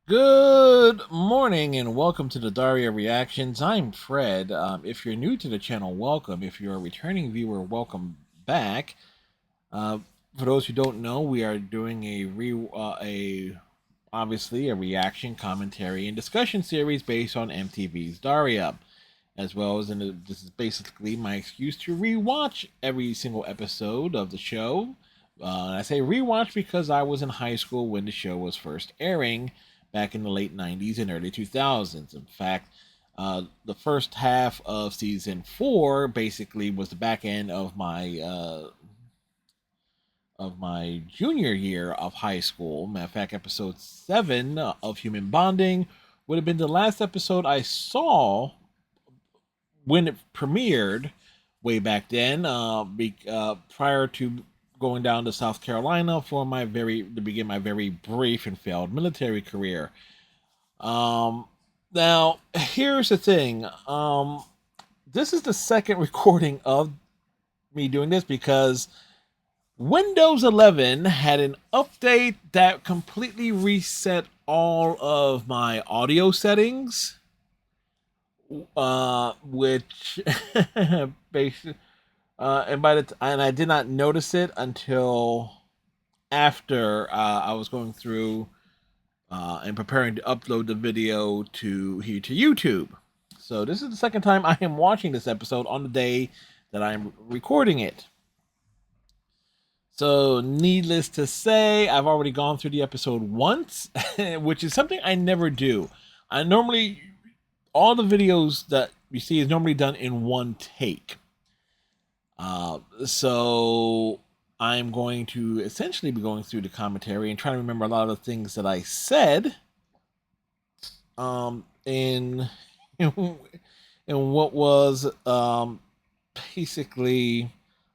Good morning and welcome to the Daria Reactions. I'm Fred. If you're new to the channel, welcome. If you're a returning viewer, welcome back. Uh, for those who don't know, we are doing a obviously a reaction, commentary, and discussion series based on MTV's Daria, as well as this is basically my excuse to rewatch every single episode of the show. I say rewatch because I was in high school when the show was first airing back in the late 90s and early 2000s. In fact, the first half of season 4 basically was the back end of my junior year of high school. Matter of fact, episode 7 of Human Bonding would have been the last episode I saw when it premiered way back then, prior to going down to South Carolina for to begin my very brief and failed military career. Now here's the thing. This is the second recording of me doing this because Windows 11 had an update that completely reset all of my audio settings, which basically, and I did not notice it until after I was going through and preparing to upload the video to YouTube. So this is the second time I am watching this episode on the day that I'm recording it. So, needless to say, I've already gone through the episode once, which is something I never do. I normally, all the videos that you see is normally done in one take. So, I'm going to essentially be going through the commentary and trying to remember a lot of the things that I said in, in what was basically,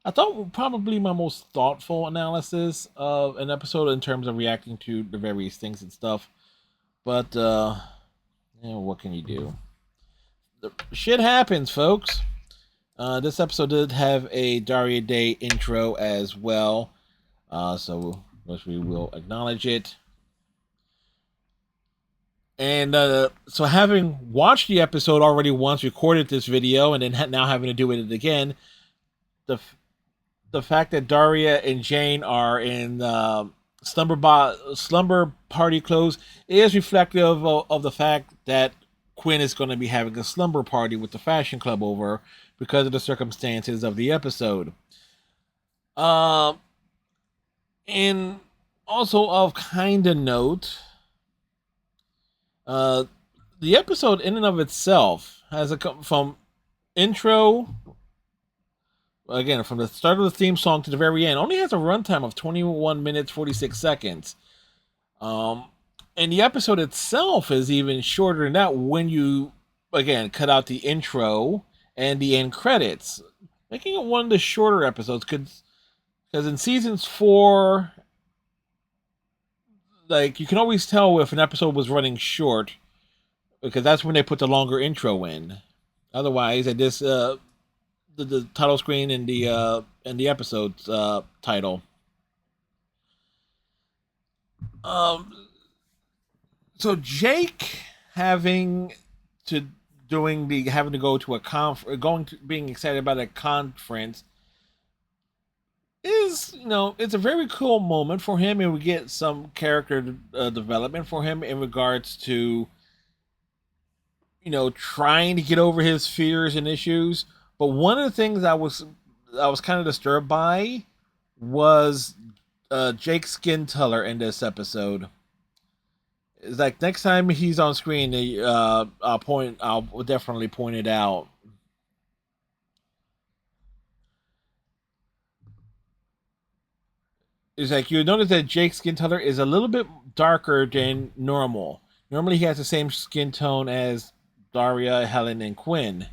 I thought, probably my most thoughtful analysis of an episode in terms of reacting to the various things and stuff. But what can you do? The shit happens, folks. This episode did have a Daria Day intro as well, so we will acknowledge it. And so, having watched the episode already once, recorded this video, and then now having to do it again, the fact that Daria and Jane are in slumber party clothes is reflective of the fact that Quinn is going to be having a slumber party with the fashion club over because of the circumstances of the episode. And also of kind of note, the episode in and of itself has from intro, again, from the start of the theme song to the very end, only has a runtime of 21 minutes 46 seconds. And the episode itself is even shorter than that when you, again, cut out the intro and the end credits, making it one of the shorter episodes. Because in seasons 4, like, you can always tell if an episode was running short because that's when they put the longer intro in. Otherwise, at this the title screen and the episode title. So Jake having to go to a being excited about a conference is, it's a very cool moment for him, and we get some character development for him in regards to trying to get over his fears and issues. But one of the things I was kind of disturbed by was Jake's skin color in this episode. It's like next time he's on screen, I'll definitely point it out. It's like you notice that Jake's skin color is a little bit darker than normal. Normally, he has the same skin tone as Daria, Helen, and Quinn.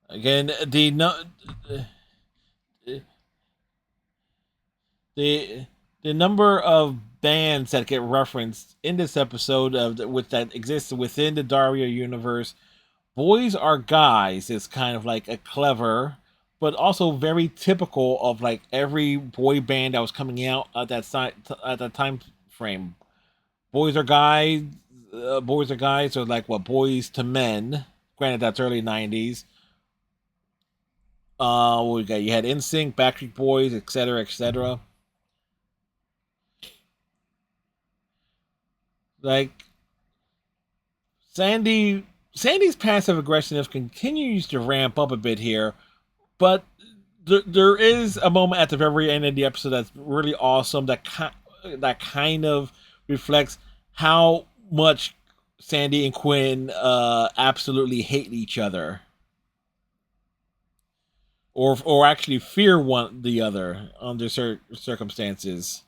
Again, the number of bands that get referenced in this episode that exists within the Daria universe. Boys Are Guys is kind of like a clever but also very typical of like every boy band that was coming out at that time frame. Boys are guys, boys are guys, or like what boys to men. Granted, that's early '90s. What we got? You had NSYNC, Backstreet Boys, etc., etc. Like Sandy's passive aggressiveness continues to ramp up a bit here, but there is a moment at the very end of the episode that's really awesome that kind of reflects how much Sandy and Quinn absolutely hate each other, or actually fear one the other under circumstances.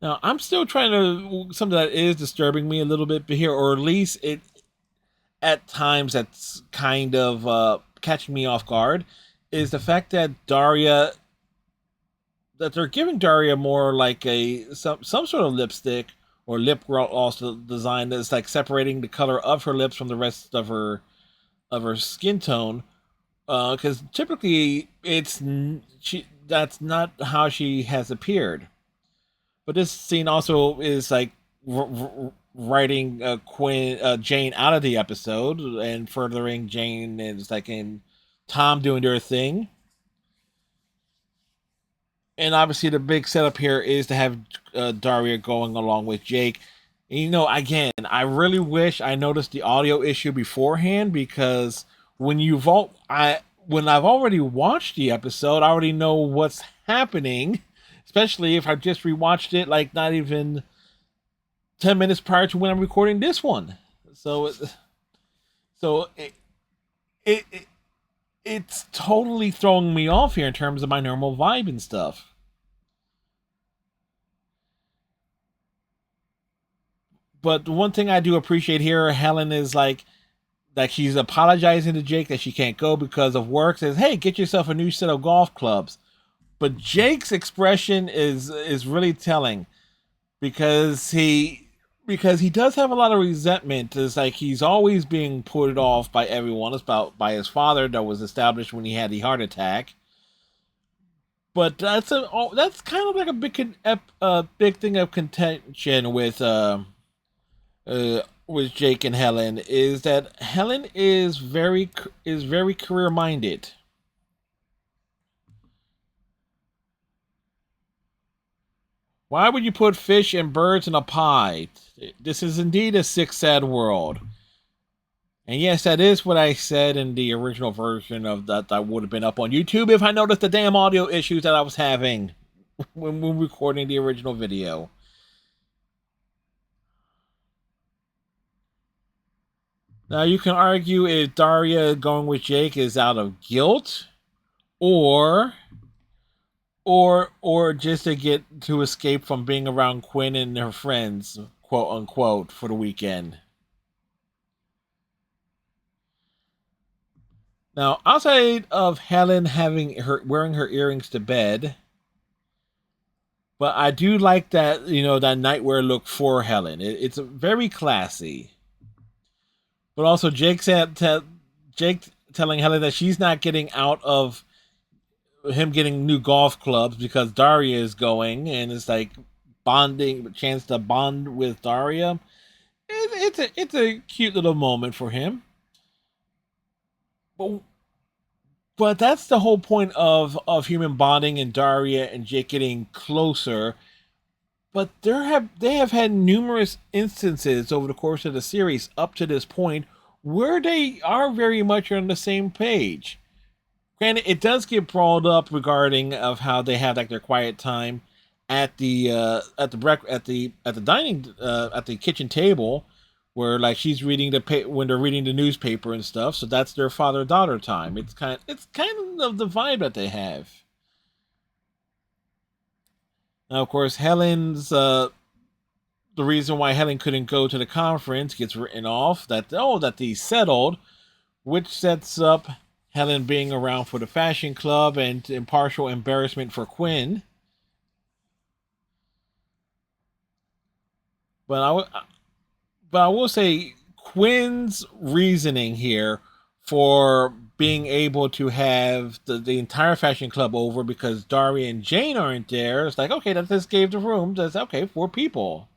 Now, I'm still trying to something that is disturbing me a little bit here, or at least it at times that's kind of catching me off guard, is the fact that they're giving Daria more like a some sort of lipstick or lip gloss design that's like separating the color of her lips from the rest of her skin tone. Because typically she that's not how she has appeared. But this scene also is like writing Jane out of the episode and furthering Jane and like in Tom doing their thing. And obviously the big setup here is to have Daria going along with Jake. And, again, I really wish I noticed the audio issue beforehand, because when when I've already watched the episode, I already know what's happening. Especially if I've just rewatched it, like not even 10 minutes prior to when I'm recording this one. So, so it it's totally throwing me off here in terms of my normal vibe and stuff. But the one thing I do appreciate here, Helen is like she's apologizing to Jake that she can't go because of work. Says, "Hey, get yourself a new set of golf clubs." But Jake's expression is really telling, because he does have a lot of resentment. It's like he's always being put off by everyone. It's about by his father that was established when he had the heart attack. But that's kind of like a big thing of contention with Jake and Helen, is that Helen is very career minded. Why would you put fish and birds in a pie? This is indeed a sick, sad world. And yes, that is what I said in the original version of that would have been up on YouTube if I noticed the damn audio issues that I was having when recording the original video. Now you can argue if Daria going with Jake is out of guilt, or or just to get to escape from being around Quinn and her friends, quote unquote, for the weekend. Now, outside of Helen having her wearing her earrings to bed, but I do like that that nightwear look for Helen. It's very classy. But also Jake telling Helen that she's not getting out of him getting new golf clubs because Daria is going, and it's like bonding chance to bond with Daria. It's a cute little moment for him. But that's the whole point of human bonding and Daria and Jake getting closer. But they have had numerous instances over the course of the series up to this point where they are very much on the same page. Granted, it does get brought up regarding of how they have like their quiet time at the dining at the kitchen table, where like she's reading when they're reading the newspaper and stuff. So that's their father daughter time. It's kind of the vibe that they have. Now, of course, the reason why Helen couldn't go to the conference gets written off that they settled, which sets up Helen being around for the fashion club and impartial embarrassment for Quinn. But I will say Quinn's reasoning here for being able to have the entire fashion club over because Daria and Jane aren't there. It's like, okay, that just gave the room. That's okay, 4 people.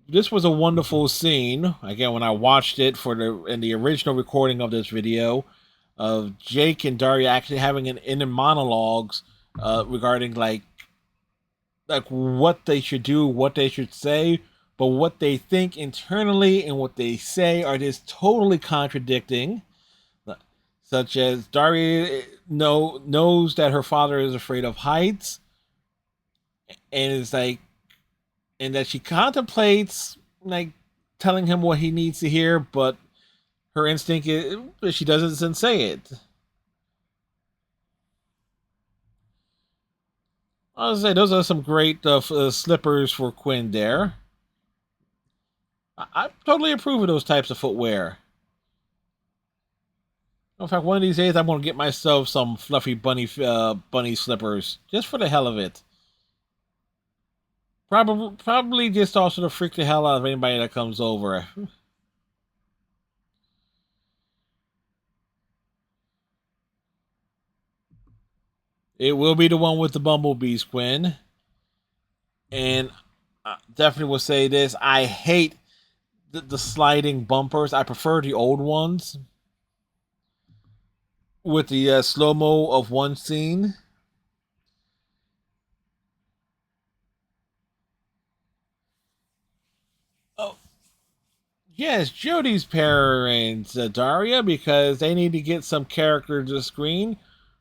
This was a wonderful scene. Again, when I watched it in the original recording of this video, of Jake and Daria actually having an inner monologues regarding like what they should do, what they should say, but what they think internally and what they say are just totally contradicting. Such as Daria knows that her father is afraid of heights, and is like, and that she contemplates like telling him what he needs to hear, but her instinct is she doesn't say it. I'll say those are some great slippers for Quinn there. I totally approve of those types of footwear. In fact, one of these days I'm going to get myself some fluffy bunny slippers just for the hell of it. Probably just also to freak the hell out of anybody that comes over. It will be the one with the bumblebees, Quinn. And I definitely will say this: I hate the sliding bumpers. I prefer the old ones with the slow mo of one scene. Oh, yes, Jody's parents, Daria, because they need to get some character to the screen.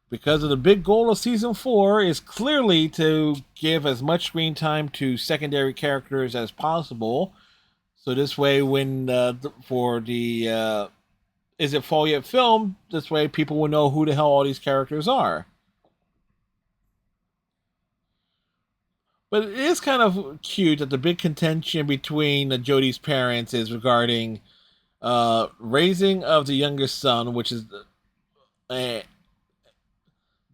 Because of the big goal of season 4 is clearly to give as much screen time to secondary characters as possible. So this way, when for the Is It Fall Yet film, this way people will know who the hell all these characters are. But it is kind of cute that the big contention between Jody's parents is regarding raising of the youngest son, which is uh,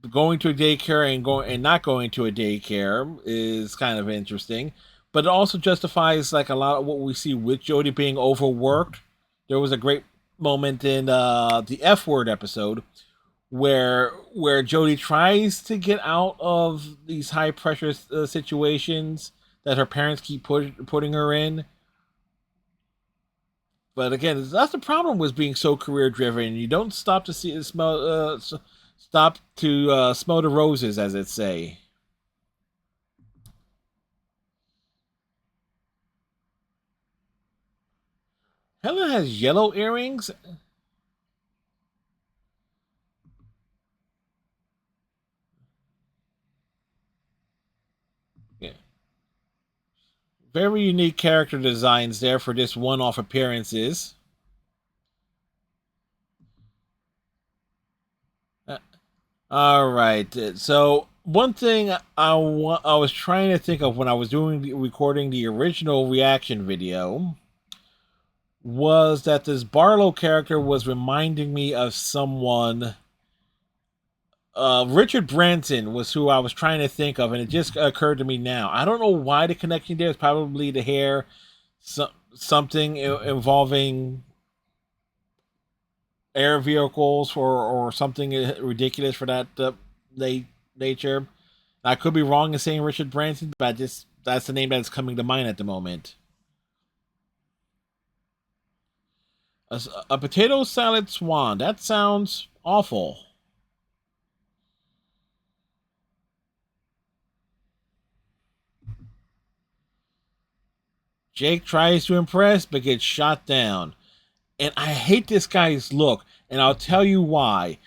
going to a daycare and not going to a daycare is kind of interesting. But it also justifies like a lot of what we see with Jody being overworked. There was a great moment in the F word episode where Jody tries to get out of these high pressure situations that her parents keep putting her in. But again, that's the problem with being so career driven. You don't stop to see smell, stop to smell the roses, as it say. Helen has yellow earrings. Yeah. Very unique character designs there for just one-off appearances. All right. So one thing I was trying to think of when I was recording the original reaction video was that this Barlow character was reminding me of someone. Richard Branson was who I was trying to think of, and it just occurred to me now. I don't know why the connection there is probably the hair, something involving air vehicles or something ridiculous for that nature. I could be wrong in saying Richard Branson, but that's the name that's coming to mind at the moment. A potato salad swan. That sounds awful. Jake tries to impress but gets shot down. And I hate this guy's look, and I'll tell you why.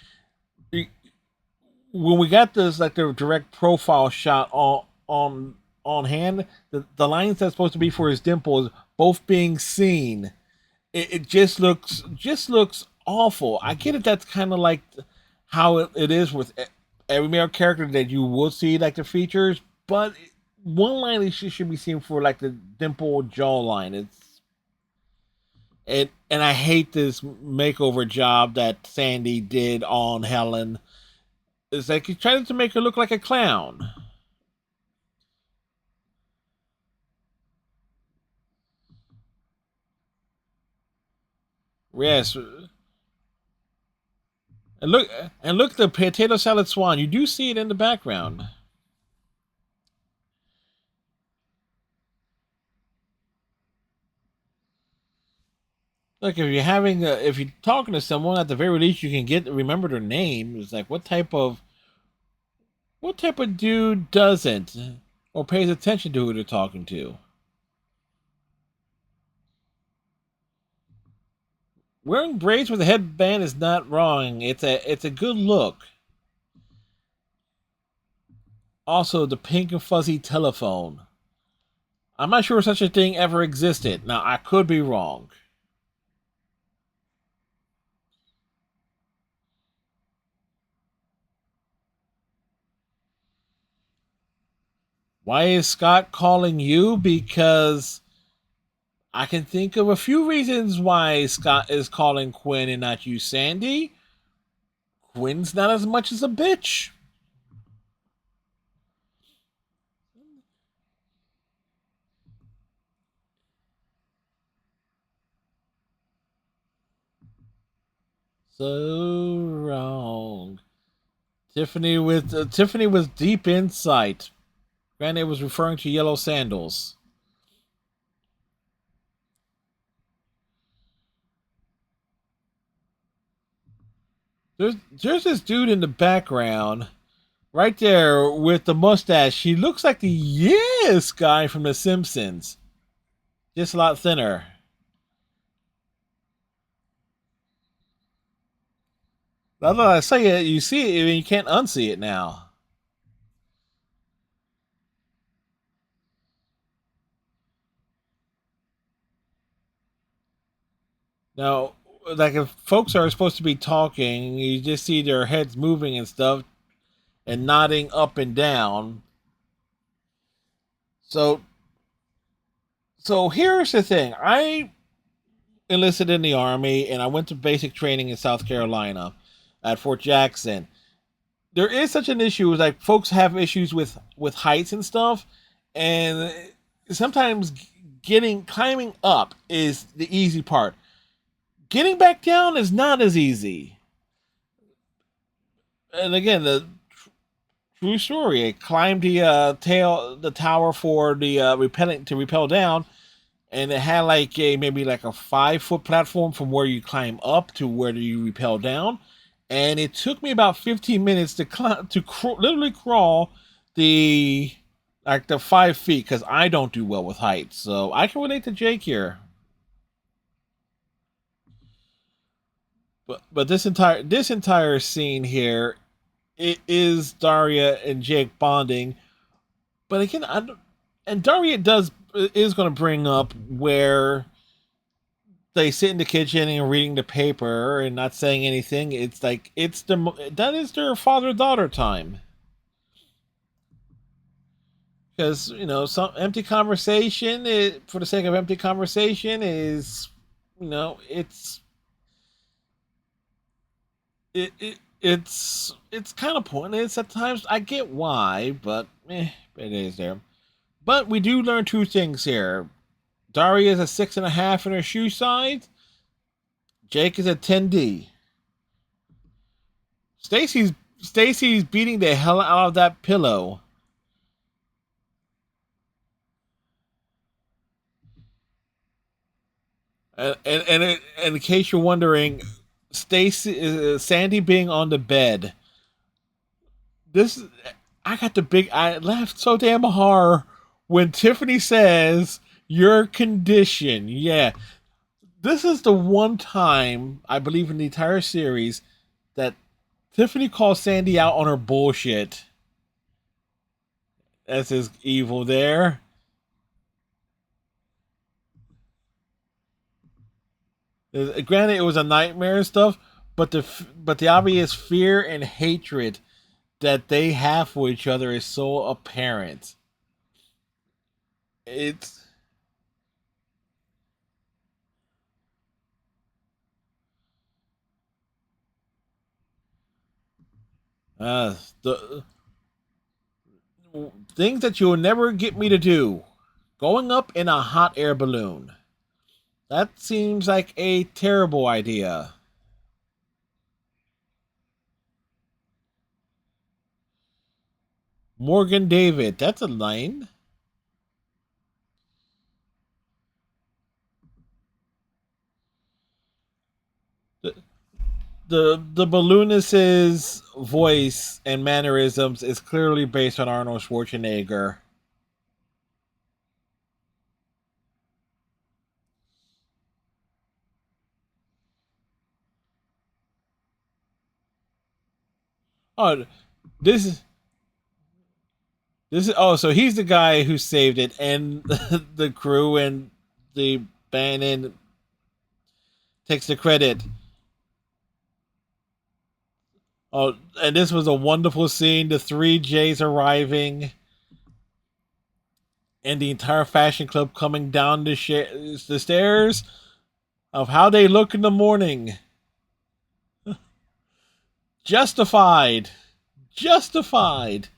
When we got this like the direct profile shot on hand, the lines that's supposed to be for his dimples both being seen, it just looks awful. I get it. That's kind of like how it is with every male character that you will see like the features, but one line should be seen for like the dimple jawline. And I hate this makeover job that Sandy did on Helen. It's like he tried to make her look like a clown. Yes, and look the potato salad swan. You do see it in the background. Look, if you're talking to someone, at the very least, you can remember their name. It's like what type of dude doesn't or pays attention to who they're talking to? Wearing braids with a headband is not wrong. It's a good look. Also, the pink and fuzzy telephone. I'm not sure such a thing ever existed. Now, I could be wrong. Why is Scott calling you? Because I can think of a few reasons why Scott is calling Quinn and not you, Sandy. Quinn's not as much as a bitch. So wrong. Tiffany with deep insight. Granted, it was referring to yellow sandals. There's this dude in the background, right there with the mustache. He looks like the yes guy from The Simpsons, just a lot thinner. Now that I say it, you see it, and you can't unsee it now. Now, like if folks are supposed to be talking, you just see their heads moving and stuff and nodding up and down. So, so here's the thing. I enlisted in the army and I went to basic training in South Carolina at Fort Jackson. There is such an issue, like folks have issues with heights and stuff, and sometimes getting climbing up is the easy part. Getting back down is not as easy. And again, the true story. I climbed the tower for the repelling to repel down, and it had like a maybe like a 5 foot platform from where you climb up to where you repel down, and it took me about 15 minutes to literally crawl the like the 5 feet because I don't do well with heights, so I can relate to Jake here. But this entire scene here, it is Daria and Jake bonding. But again, and Daria does is going to bring up where they sit in the kitchen and reading the paper and not saying anything. It's like that is their father daughter time. Because some empty conversation for the sake of empty conversation is it's it's kind of pointless at times. I get why, but it is there. But we do learn two things here. Daria is a 6.5 in her shoe size. Jake is a 10D. Stacy's beating the hell out of that pillow. And in case you're wondering, Sandy being on the bed. This I laughed so damn hard when Tiffany says your condition. Yeah, this is the one time I believe in the entire series that Tiffany calls Sandy out on her bullshit. That's his evil there. Granted, it was a nightmare and stuff, but the obvious fear and hatred that they have for each other is so apparent. It's the things that you'll never get me to do. Going up in a hot air balloon. That seems like a terrible idea. Morgan David, that's a line. The the balloonist's voice and mannerisms is clearly based on Arnold Schwarzenegger. Oh, this is so he's the guy who saved it, and the crew and the band takes the credit. Oh, and this was a wonderful scene. The three J's arriving, and the entire fashion club coming down the stairs of how they look in the morning. Justified. Justified.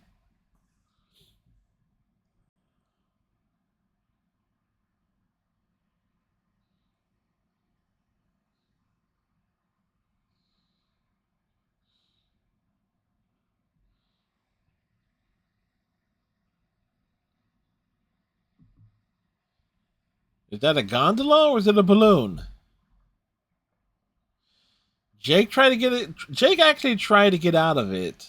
Is that a gondola or is it a balloon? Jake tried to get it. Jake actually tried to get out of it.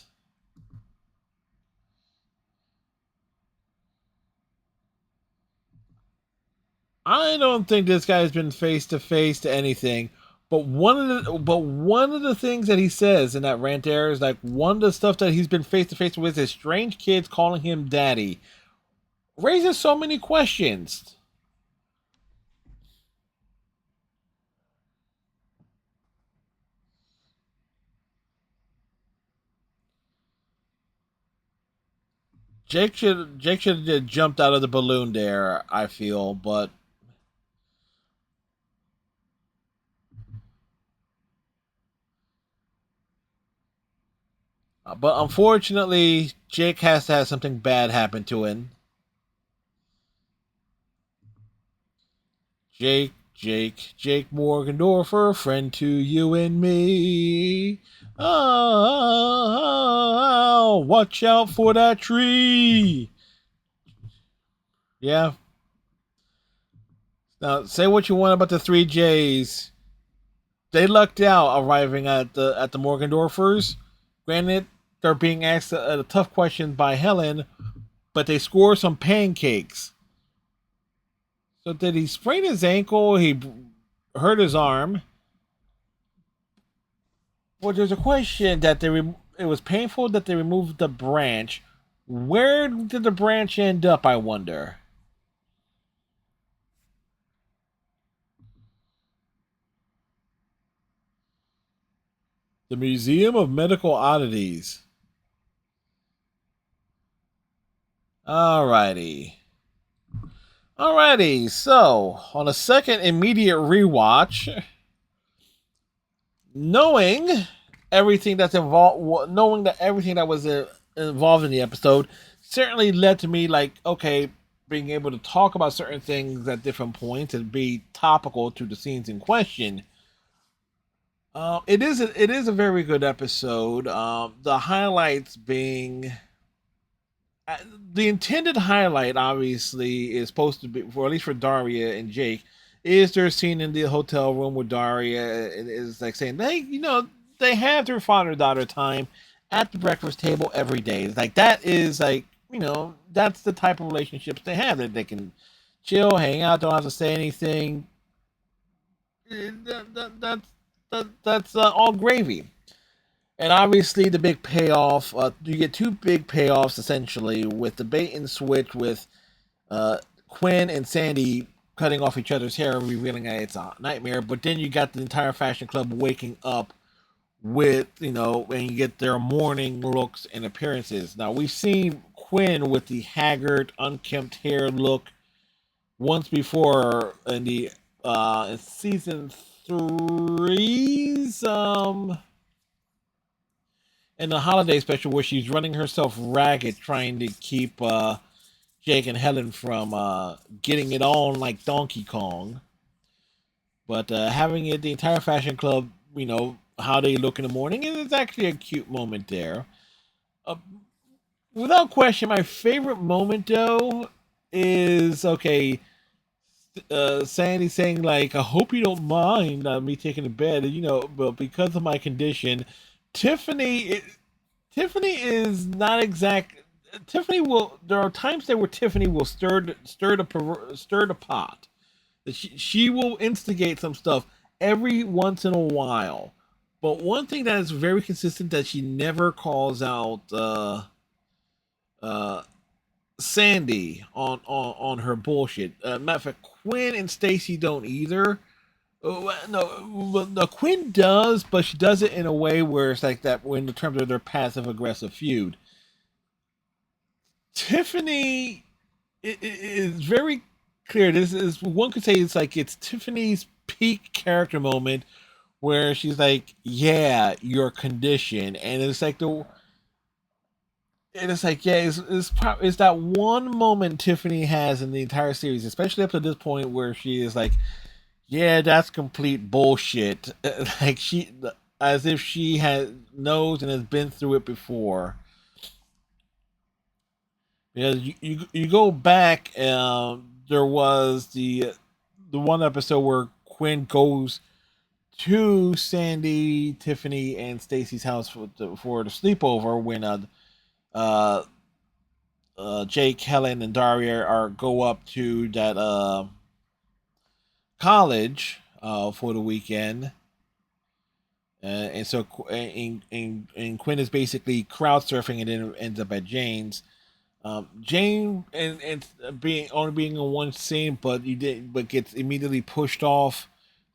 I don't think this guy's been face to face to anything. But one of the things that he says in that rant there is like one of the stuff that he's been face to face with is strange kids calling him daddy. Raises so many questions. Jake should have jumped out of the balloon there, I feel, but unfortunately Jake has to have something bad happen to him. Jake Morgendorfer, friend to you and me. Oh, watch out for that tree. Yeah. Now, say what you want about the three J's. They lucked out arriving at the Morgendorfers. Granted, they're being asked a tough question by Helen, but they score some pancakes. So did he sprain his ankle? He hurt his arm. Well, there's a question that it was painful that they removed the branch. Where did the branch end up, I wonder? The Museum of Medical Oddities. Alrighty. Alrighty, so on a second immediate rewatch, knowing knowing that everything that was involved in the episode certainly led to me like, okay, being able to talk about certain things at different points and be topical to the scenes in question. It is a very good episode. The highlights being the intended highlight, obviously, is supposed to be, for at least for Daria and Jake, is their scene in the hotel room with Daria is like saying they have their father daughter time at the breakfast table every day. It's like that is like that's the type of relationships they have that they can chill, hang out, don't have to say anything. That's all gravy. And obviously, the big payoff. You get two big payoffs essentially with the bait and switch with uh, Quinn and Sandy cutting off each other's hair, revealing that it's a nightmare. But then you got the entire fashion club waking up with and you get their morning looks and appearances. Now we've seen Quinn with the haggard, unkempt hair look once before in the in season three's in the holiday special where she's running herself ragged trying to keep Jake and Helen from getting it on like Donkey Kong. But having it, the entire fashion club, how they look in the morning, is actually a cute moment there. Uh, Without question, my favorite moment though is okay. Sandy saying like, "I hope you don't mind me taking the bed," but because of my condition, Tiffany, Tiffany is not exact. Tiffany will. There are times there where Tiffany will stir the pot. She will instigate some stuff every once in a while. But one thing that is very consistent that she never calls out uh, Sandy on her bullshit. Matter of fact, Quinn and Stacy don't either. No, Quinn does, but she does it in a way where it's like that when in terms of their passive aggressive feud. Tiffany is very clear. This is one could say it's Tiffany's peak character moment where she's like, "Yeah, your condition," and it's like, yeah, it's that one moment Tiffany has in the entire series, especially up to this point where she is like, "Yeah, that's complete bullshit," like as if she has knows and has been through it before. Because you go back, there was the one episode where Quinn goes to Sandy, Tiffany, and Stacy's house for the sleepover when uh, Jake, Helen, and Daria are go up to that college for the weekend, and so and Quinn is basically crowd surfing and then ends up at Jane's. Jane and being in one scene, but gets immediately pushed off.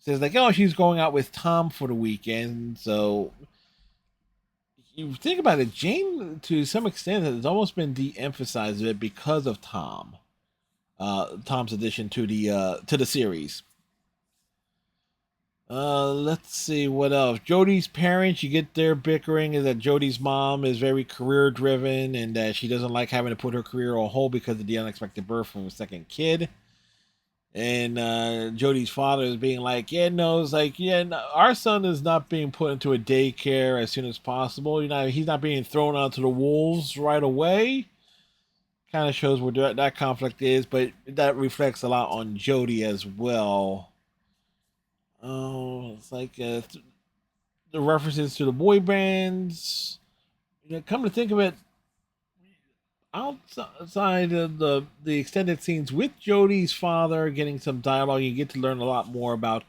Says like, oh, she's going out with Tom for the weekend. So you think about it, Jane to some extent has almost been de-emphasized a bit because of Tom. Tom's addition to the series. Let's see what else. Jody's parents, you get their bickering is that Jody's mom is very career driven and that she doesn't like having to put her career on hold because of the unexpected birth of a second kid. And Jody's father is being like, yeah, no, it's like, yeah, no, our son is not being put into a daycare as soon as possible. He's not being thrown out to the wolves right away. Kind of shows where that conflict is, but that reflects a lot on Jody as well. Oh, it's like the references to the boy bands. Come to think of it, outside of the extended scenes with Jodie's father, getting some dialogue, you get to learn a lot more about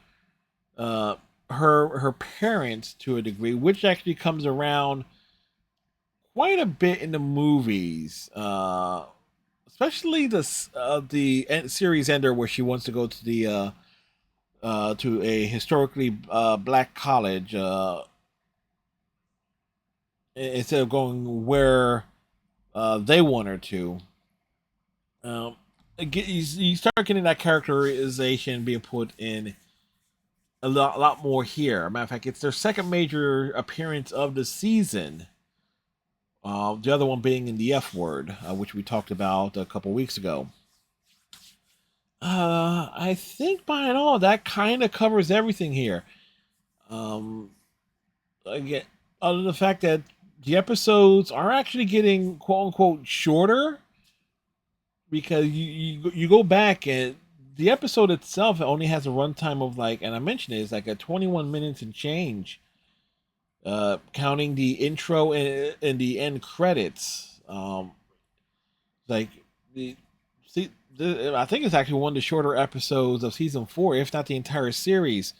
uh, her parents to a degree, which actually comes around quite a bit in the movies. Especially the series ender where she wants to go to a historically black college instead of going where they want her to. Um, you start getting that characterization being put in a lot more here. Matter of fact, it's their second major appearance of the season. The other one being in the F word, which we talked about a couple weeks ago. I think by and all that kind of covers everything here. Um, Again, other than the fact that the episodes are actually getting quote unquote shorter because you go back and the episode itself only has a runtime of like, and I mentioned it, it's like a 21 minutes and change, counting the intro and the end credits. Like the see, I think it's actually one of the shorter episodes of season four, if not the entire series.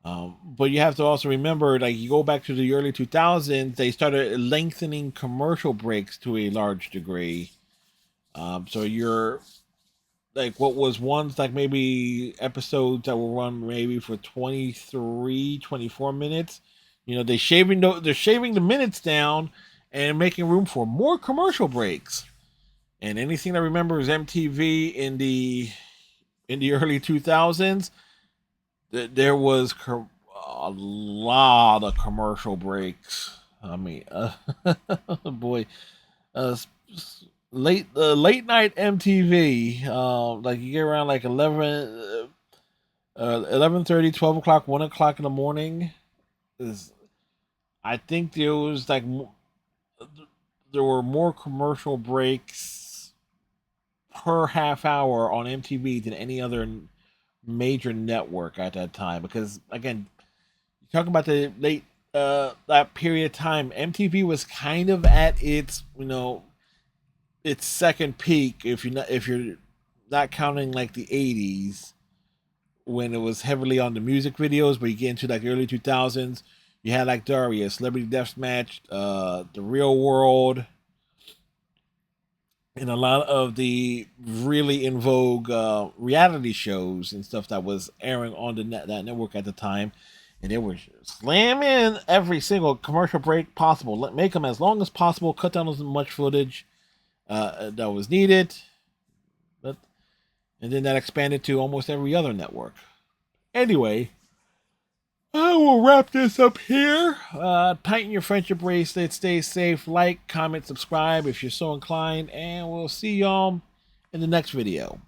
But you have to also remember, like you go back to the early 2000s, they started lengthening commercial breaks to a large degree. So you're like what was once like maybe episodes that were run maybe for 23, 24 minutes. They're shaving the minutes down and making room for more commercial breaks. And anything that remembers MTV in the early 2000s, there was a lot of commercial breaks. I mean, boy, uh, late night MTV. Like you get around like 11, 11:30, 12 o'clock, 1 o'clock in the morning. Is I think there was like there were more commercial breaks per half hour on MTV than any other major network at that time. Because again, talking about the late that period of time, MTV was kind of at its its second peak. If you're not counting like the '80s when it was heavily on the music videos, but you get into like the early 2000s, you had like Daria, Celebrity Deathmatch, The Real World, and a lot of the really in vogue reality shows and stuff that was airing on that network at the time. And they were slamming every single commercial break possible. Make them as long as possible, cut down as much footage that was needed. But, and then that expanded to almost every other network. Anyway, I will wrap this up here. Tighten your friendship bracelet, stay safe, like, comment, subscribe if you're so inclined, and we'll see y'all in the next video.